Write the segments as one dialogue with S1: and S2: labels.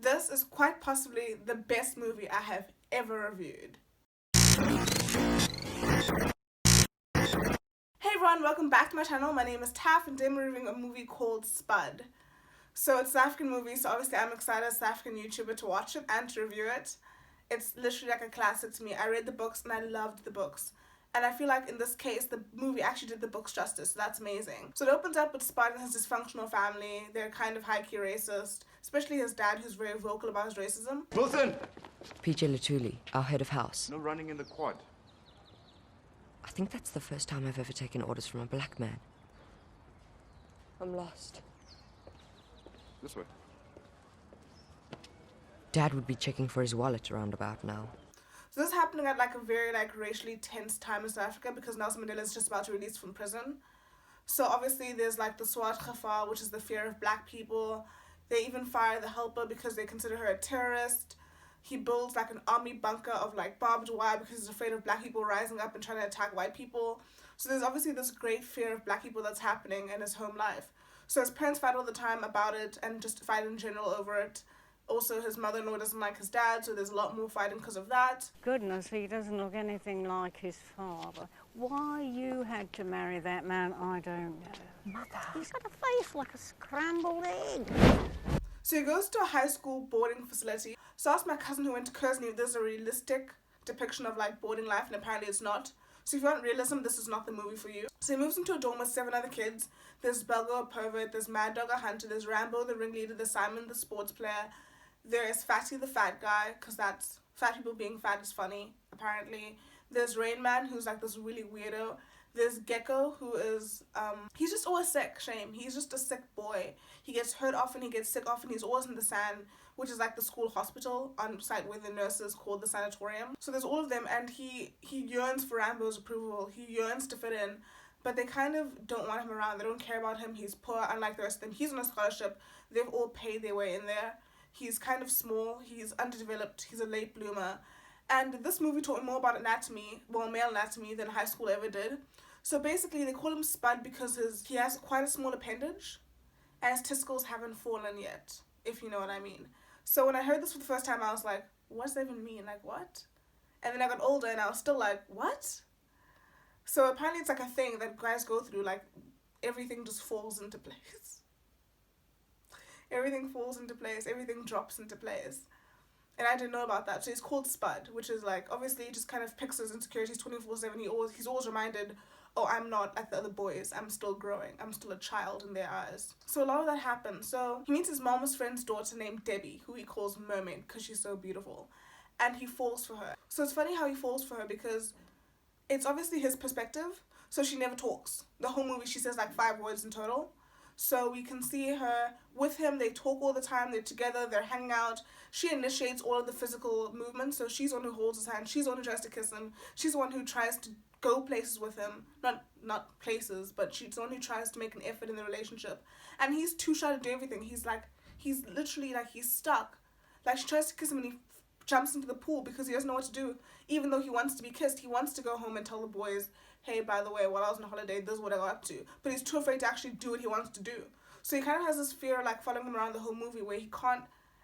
S1: This is quite possibly the best movie I have ever reviewed. Hey everyone, welcome back to my channel. My name is Taff and today I'm reviewing a movie called Spud. So it's an African movie, so obviously I'm excited as an African YouTuber to watch it and to review it. It's literally like a classic to me. I read the books and I loved the books. And I feel like in this case, the movie actually did the books justice, so that's amazing. So it opens up with Spud and his dysfunctional family. They're kind of high-key racist, especially his dad, who's very vocal about his racism.
S2: Wilson!
S3: PJ Latuli, our head of house.
S2: No running in the quad.
S3: I think that's the first time I've ever taken orders from a black man. I'm lost.
S2: This way.
S3: Dad would be checking for his wallet around about now.
S1: So this is happening at like a very racially tense time in South Africa because Nelson Mandela is just about to release from prison. So obviously there's like the Swart Gevaar, which is the fear of black people. They even fire the helper because they consider her a terrorist. He builds like an army bunker of like barbed wire because he's afraid of black people rising up and trying to attack white people. So there's obviously this great fear of black people that's happening in his home life. So his parents fight all the time about it and just fight in general over it. Also, his mother-in-law doesn't like his dad, so there's a lot more fighting because of that.
S4: Goodness, he doesn't look anything like his father. Why you had to marry that man, I don't know. Mother. He's got a face like a scrambled egg.
S1: So he goes to a high school boarding facility. So I asked my cousin who went to Kersney if there's a realistic depiction of like boarding life, and apparently it's not. So if you want realism, this is not the movie for you. So he moves into a dorm with 7 other kids. There's Belgo, a pervert, there's Mad Dog, a hunter, there's Rambo, the ringleader, there's Simon, the sports player. There is Fatty, the fat guy, because that's fat people being fat is funny, apparently. There's Rain Man, who's like this really weirdo. There's Gecko, who is, he's just always sick, shame. He's just a sick boy. He gets hurt often, he gets sick often, he's always in the sand, which is like the school hospital on site where the nurses called the sanatorium. So there's all of them, and he yearns for Rambo's approval. He yearns to fit in, but they kind of don't want him around. They don't care about him. He's poor, unlike the rest of them. He's on a scholarship. They've all paid their way in there. He's kind of small, he's underdeveloped, he's a late bloomer. And this movie taught me more about anatomy, well, male anatomy, than high school ever did. So basically, they call him Spud because he has quite a small appendage, and his testicles haven't fallen yet, if you know what I mean. So when I heard this for the first time, I was like, what does that even mean? Like, what? And then I got older, and I was still like, what? So apparently it's like a thing that guys go through, like, everything just falls into place. Everything falls into place, everything drops into place. And I didn't know about that. So he's called Spud, which is like, obviously he just kind of picks his insecurities 24/7. He's always reminded, oh, I'm not like the other boys. I'm still growing. I'm still a child in their eyes. So a lot of that happens. So he meets his mama's friend's daughter named Debbie, who he calls Mermaid because she's so beautiful. And he falls for her. So it's funny how he falls for her because it's obviously his perspective. So she never talks. The whole movie she says like 5 words in total. So we can see her with him, they talk all the time, they're together, they're hanging out. She initiates all of the physical movements, so she's the one who holds his hand, she's the one who tries to kiss him, she's the one who tries to go places with him. Not places, but she's the one who tries to make an effort in the relationship. And he's too shy to do everything. He's literally like, he's stuck. Like, she tries to kiss him and he jumps into the pool because he doesn't know what to do. Even though he wants to be kissed, he wants to go home and tell the boys, hey, by the way, while I was on holiday, this is what I got up to. But he's too afraid to actually do what he wants to do. So he kind of has this fear like following him around the whole movie where he can't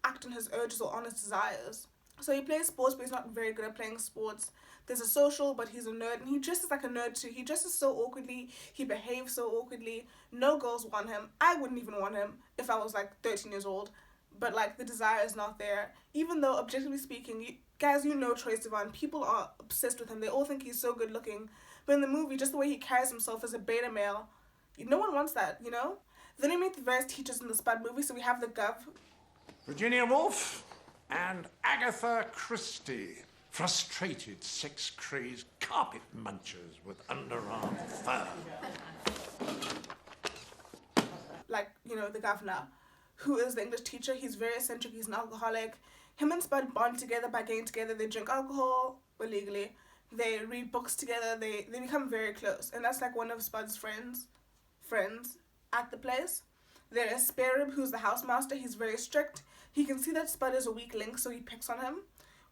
S1: act on his urges or on his desires. So he plays sports, but he's not very good at playing sports. There's a social, but he's a nerd, and he dresses like a nerd too. He dresses so awkwardly, he behaves so awkwardly. No girls want him. I wouldn't even want him if I was like 13 years old. But like the desire is not there. Even though objectively speaking, guys, you know Troye Sivan, people are obsessed with him. They all think he's so good looking. But in the movie, just the way he carries himself as a beta male, no one wants that, you know? Then we meet the various teachers in the Spud movie. So we have the Gov.
S5: Virginia Woolf and Agatha Christie. Frustrated, sex-crazed carpet munchers with underarm fur.
S1: Like, you know, the governor, who is the English teacher. He's very eccentric, he's an alcoholic. Him and Spud bond together by getting together. They drink alcohol illegally. They read books together. They become very close. And that's like one of Spud's friends at the place. There is Sparib, who's the housemaster. He's very strict. He can see that Spud is a weak link, so he picks on him.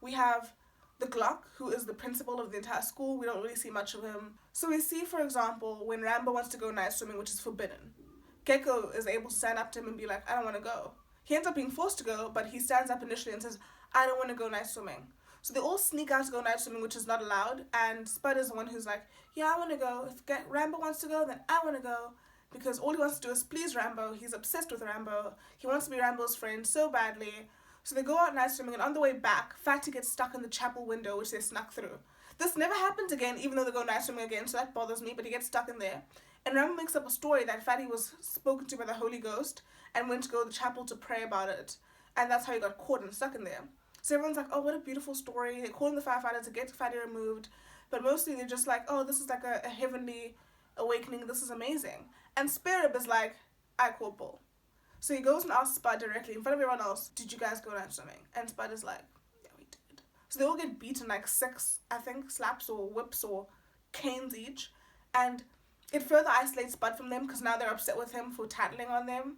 S1: We have the Glock, who is the principal of the entire school. We don't really see much of him. So we see, for example, when Rambo wants to go night swimming, which is forbidden, Gecko is able to stand up to him and be like, I don't want to go. He ends up being forced to go, but he stands up initially and says, I don't want to go night swimming. So they all sneak out to go night swimming, which is not allowed, and Spud is the one who's like, yeah, I want to go. If Rambo wants to go, then I want to go. Because all he wants to do is please Rambo. He's obsessed with Rambo. He wants to be Rambo's friend so badly. So they go out night swimming, and on the way back, Fatty gets stuck in the chapel window, which they snuck through. This never happens again, even though they go night swimming again, so that bothers me, but he gets stuck in there. And Rambo makes up a story that Fatty was spoken to by the Holy Ghost and went to go to the chapel to pray about it. And that's how he got caught and stuck in there. So everyone's like, oh, what a beautiful story. They call in the firefighters to get Fatty removed. But mostly they're just like, oh, this is like a heavenly awakening. This is amazing. And Spirit is like, I call Bull. So he goes and asks Spud directly in front of everyone else, did you guys go night swimming? And Spud is like, yeah, we did. So they all get beaten like 6, I think, slaps or whips or canes each. And it further isolates Spud from them because now they're upset with him for tattling on them.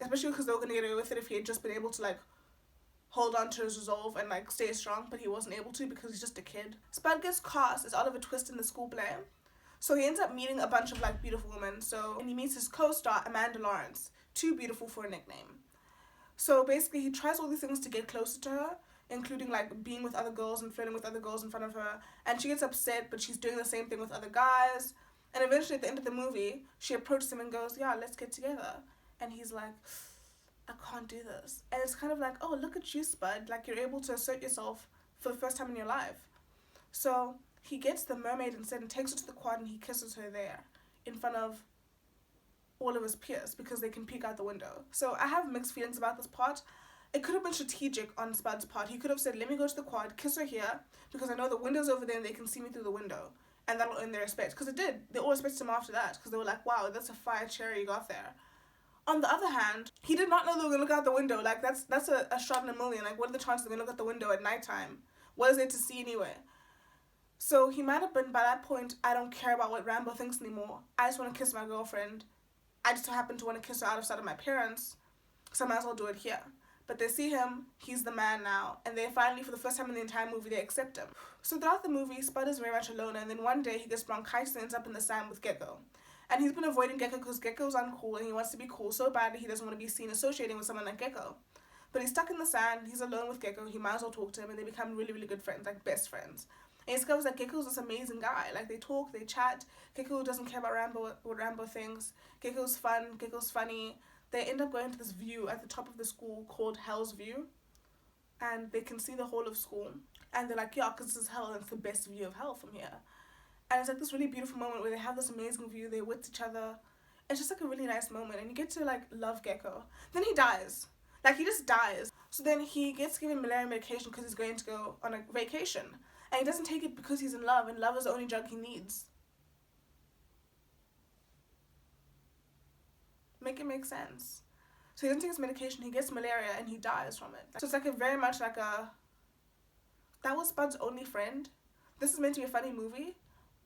S1: Especially because they were going to get away with it if he had just been able to like hold on to his resolve and like stay strong, but he wasn't able to because he's just a kid. Spud gets cast as Oliver Twist in the school play. So he ends up meeting a bunch of like beautiful women. And he meets his co-star Amanda Lawrence, too beautiful for a nickname. So basically he tries all these things to get closer to her, including like being with other girls and flirting with other girls in front of her. And she gets upset, but she's doing the same thing with other guys. And eventually at the end of the movie, she approaches him and goes, yeah, let's get together. And he's like, I can't do this. And it's kind of like, oh, look at you, Spud. Like, you're able to assert yourself for the first time in your life. So he gets the mermaid instead and takes her to the quad and he kisses her there in front of all of his peers because they can peek out the window. So I have mixed feelings about this part. It could have been strategic on Spud's part. He could have said, let me go to the quad, kiss her here, because I know the window's over there and they can see me through the window. And that'll earn their respect. Because it did. They all respected him after that. Because they were like, wow, that's a fire cherry you got there. On the other hand, he did not know they were going to look out the window. Like, that's a shot in a million. Like, what are the chances they're going to look out the window at nighttime? What is there to see anyway? So he might have been, by that point, I don't care about what Rambo thinks anymore. I just want to kiss my girlfriend. I just happen to want to kiss her out of sight of my parents. So I might as well do it here. But they see him, he's the man now, and they finally, for the first time in the entire movie, they accept him. So throughout the movie, Spud is very much alone, and then one day he gets bronchitis and ends up in the sand with Gecko. And he's been avoiding Gecko because Gecko's uncool, and he wants to be cool so badly he doesn't want to be seen associating with someone like Gecko. But he's stuck in the sand, he's alone with Gecko, he might as well talk to him, and they become really, really good friends, like best friends. And he discovers that Gecko's this amazing guy. Like, they talk, they chat. Gecko doesn't care about what Rambo thinks. Gecko's fun, Gecko's funny. They end up going to this view at the top of the school called Hell's View. And they can see the whole of school. And they're like, yeah, because this is hell, and it's the best view of hell from here. And it's like this really beautiful moment where they have this amazing view, they're with each other. It's just like a really nice moment, and you get to like love Gecko. Then he dies. Like, he just dies. So then he gets given malaria medication because he's going to go on a vacation. And he doesn't take it because he's in love, and love is the only drug he needs. Make it make sense. So he doesn't take his medication, he gets malaria, and he dies from it. So it's like a very much like a... That was Spud's only friend. This is meant to be a funny movie.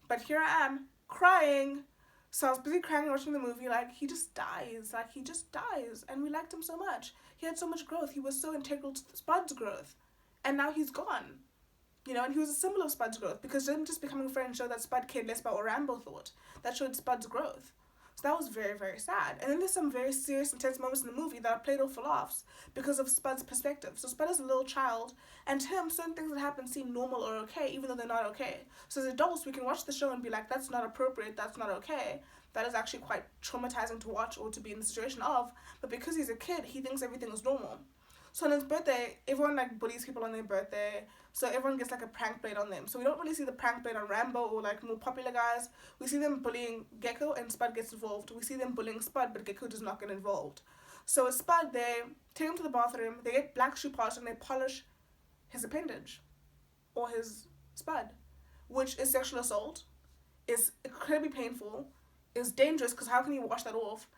S1: But here I am, crying. So I was busy crying and watching the movie, like, he just dies. Like, he just dies. And we liked him so much. He had so much growth. He was so integral to Spud's growth. And now he's gone. You know, and he was a symbol of Spud's growth. Because it didn't just becoming friends show that Spud cared less about what Rambo thought. That showed Spud's growth. So that was very, very sad. And then there's some very serious, intense moments in the movie that are played off for laughs because of Spud's perspective. So Spud is a little child, and to him, certain things that happen seem normal or okay, even though they're not okay. So as adults, we can watch the show and be like, that's not appropriate, that's not okay. That is actually quite traumatizing to watch or to be in the situation of. But because he's a kid, he thinks everything is normal. So on his birthday, everyone like bullies people on their birthday. So everyone gets like a prank played on them. So we don't really see the prank played on Rambo or like more popular guys. We see them bullying Gecko and Spud gets involved. We see them bullying Spud, but Gecko does not get involved. So with Spud, they take him to the bathroom, they get black shoe polish and they polish his appendage or his Spud, which is sexual assault, is incredibly painful, is dangerous because how can you wash that off?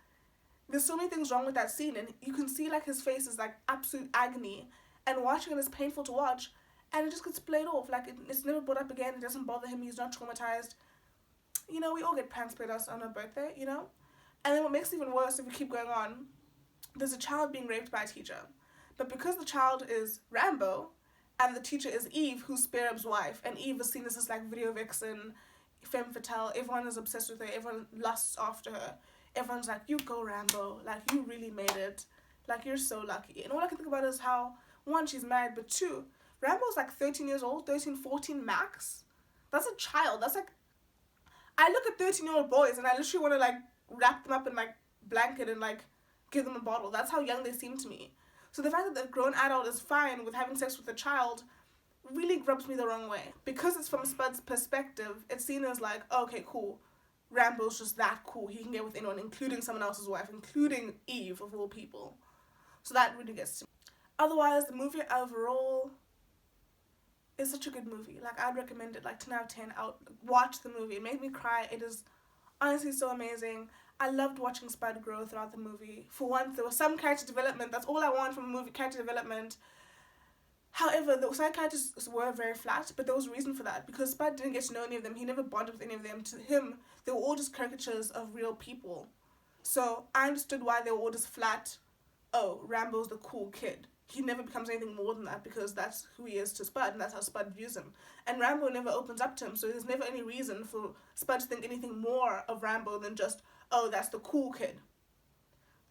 S1: There's so many things wrong with that scene, and you can see like his face is like absolute agony, and watching it is painful to watch, and it just gets played off. Like it's never brought up again. It doesn't bother him. He's not traumatized. You know, we all get pranks played us on our birthday, you know? And then what makes it even worse, if we keep going on, there's a child being raped by a teacher. But because the child is Rambo, and the teacher is Eve, who's Sparrow's wife, and Eve is seen as this like video vixen, femme fatale, everyone is obsessed with her, everyone lusts after her. Everyone's like, you go Rambo, like you really made it. Like, you're so lucky. And all I can think about is how, one, she's married, but two, Rambo's like 13 years old, 13, 14 max. That's a child. That's like, I look at 13-year-old boys and I literally want to like wrap them up in like blanket and like give them a bottle. That's how young they seem to me. So the fact that the grown adult is fine with having sex with a child really rubs me the wrong way. Because it's from Spud's perspective, it's seen as like, okay, cool, Rambo's just that cool. He can get with anyone, including someone else's wife, including Eve of all people. So that really gets to me. Otherwise, the movie overall is such a good movie. Like, I'd recommend it, like 10 out of 10. Watch the movie. It made me cry. It is honestly so amazing. I loved watching Spud grow throughout the movie. For once, there was some character development. That's all I want from a movie, character development. However, the side characters were very flat, but there was a reason for that. Because Spud didn't get to know any of them. He never bonded with any of them. To him, they were all just caricatures of real people. So I understood why they were all just flat. Oh, Rambo's the cool kid. He never becomes anything more than that because that's who he is to Spud and that's how Spud views him. And Rambo never opens up to him, so there's never any reason for Spud to think anything more of Rambo than just, oh, that's the cool kid.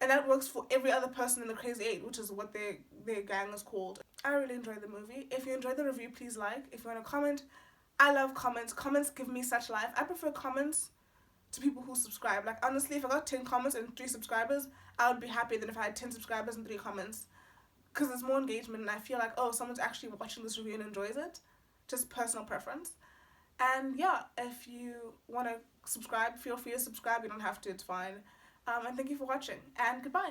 S1: And that works for every other person in the Crazy Eight, which is what their gang is called. I really enjoyed the movie. If you enjoyed the review, please like. If you want to comment, I love comments. Comments give me such life. I prefer comments to people who subscribe. Like, honestly, if I got 10 comments and 3 subscribers, I would be happier than if I had 10 subscribers and 3 comments. Because there's more engagement and I feel like, oh, someone's actually watching this review and enjoys it. Just personal preference. And yeah, if you want to subscribe, feel free to subscribe. You don't have to, it's fine. And thank you for watching. And goodbye.